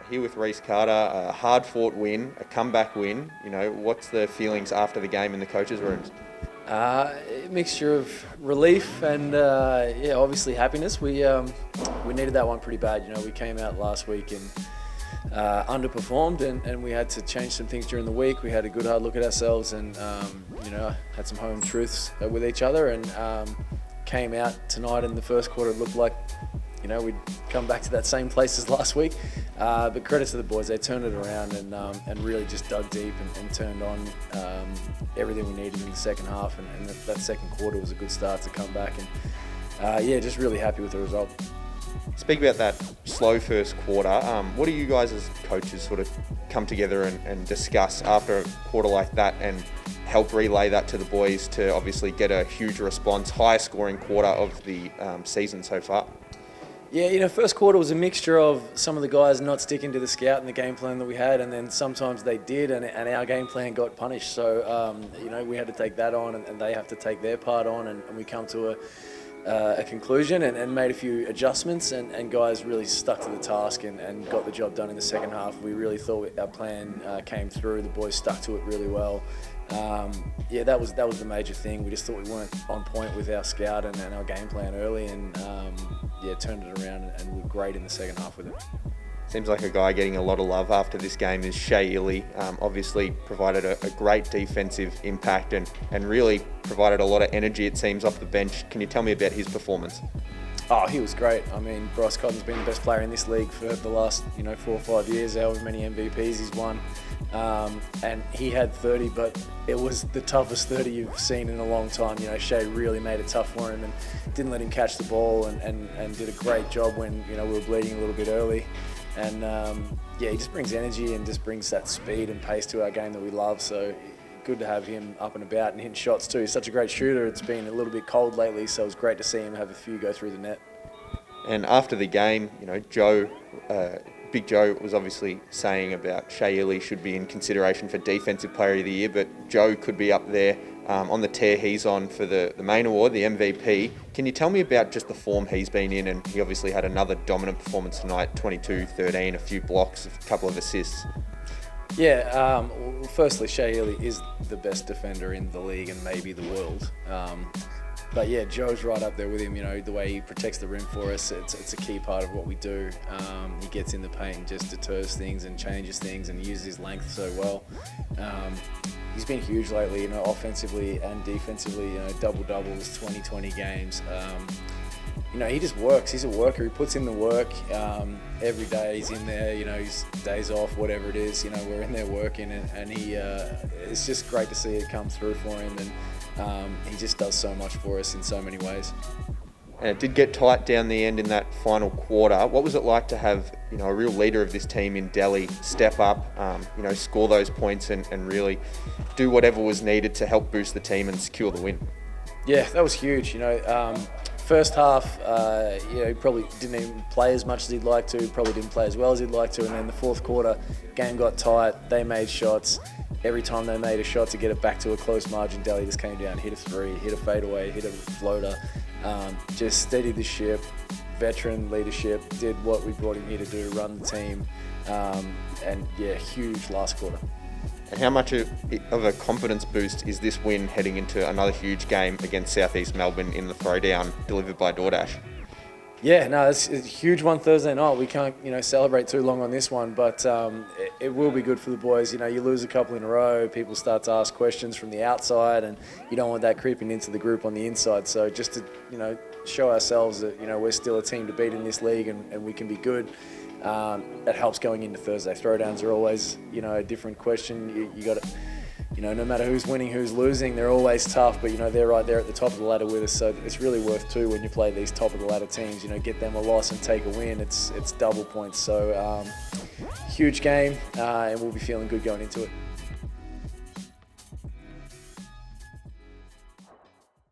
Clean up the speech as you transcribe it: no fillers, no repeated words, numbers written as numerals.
Here with Rhys Carter, a hard-fought win, a comeback win. What's the feelings after the game in the coaches' rooms? A mixture of relief and obviously happiness. We needed that one pretty bad. We came out last week and underperformed, and we had to change some things during the week. We had a good hard look at ourselves, and had some home truths with each other, and came out tonight in the first quarter. It looked like we'd come back to that same place as last week. But credit to the boys, they turned it around and really just dug deep and turned on everything we needed in the second half. And that second quarter was a good start to come back. And just really happy with the result. Speak about that slow first quarter. What do you guys as coaches sort of come together and discuss after a quarter like that and help relay that to the boys to obviously get a huge response, highest scoring quarter of the season so far? Yeah, first quarter was a mixture of some of the guys not sticking to the scout and the game plan that we had, and then sometimes they did, and our game plan got punished. So, we had to take that on, and they have to take their part on, and we come to a conclusion and made a few adjustments, and guys really stuck to the task and got the job done in the second half. We really thought our plan came through. The boys stuck to it really well. That was the major thing. We just thought we weren't on point with our scout and our game plan early, and turned it around and were great in the second half with it. Seems like a guy getting a lot of love after this game is Shea. Obviously provided a great defensive impact and really provided a lot of energy, it seems, off the bench. Can you tell me about his performance? Oh, he was great. I mean, Rhys Carter's been the best player in this league for the last 4 or 5 years, however many MVPs he's won. And he had 30, but it was the toughest 30 you've seen in a long time. Shea really made it tough for him and didn't let him catch the ball and did a great job when, we were bleeding a little bit early. And he just brings energy and just brings that speed and pace to our game that we love. So good to have him up and about and hitting shots too. He's such a great shooter. It's been a little bit cold lately, so it was great to see him have a few go through the net. And after the game, Big Joe was obviously saying about Shea should be in consideration for Defensive Player of the Year, but Joe could be up there on the tear he's on for the main award, the MVP. Can you tell me about just the form he's been in? And he obviously had another dominant performance tonight, 22-13, a few blocks, a couple of assists. Yeah, firstly, Shea is the best defender in the league and maybe the world. But yeah, Joe's right up there with him. The way he protects the rim for us, it's a key part of what we do. He gets in the paint and just deters things and changes things and uses his length so well. He's been huge lately, offensively and defensively. Double-doubles, 20-20 games. He just works. He's a worker. He puts in the work every day. He's in there. His days off, whatever it is. We're in there working, and he. It's just great to see it come through for him, and he just does so much for us in so many ways. And it did get tight down the end in that final quarter. What was it like to have a real leader of this team in Delhi step up, score those points and really do whatever was needed to help boost the team and secure the win? Yeah, that was huge. First half, he probably didn't even play as much as he'd like to, probably didn't play as well as he'd like to, and then the fourth quarter, game got tight, they made shots. Every time they made a shot to get it back to a close margin, Delhi just came down, hit a three, hit a fadeaway, hit a floater, just steadied the ship, veteran leadership, did what we brought him here to do, run the team, huge last quarter. And how much of a confidence boost is this win heading into another huge game against Southeast Melbourne in the Throwdown delivered by DoorDash? Yeah, no, it's a huge one Thursday night. We can't, celebrate too long on this one, but it will be good for the boys. You lose a couple in a row, people start to ask questions from the outside, and you don't want that creeping into the group on the inside. So just to, show ourselves that, we're still a team to beat in this league and we can be good. That helps going into Thursday. Throwdowns are always, a different question. You got to, no matter who's winning, who's losing, they're always tough, but, they're right there at the top of the ladder with us. So it's really worth too when you play these top of the ladder teams, get them a loss and take a win. It's double points. So huge game, and we'll be feeling good going into it.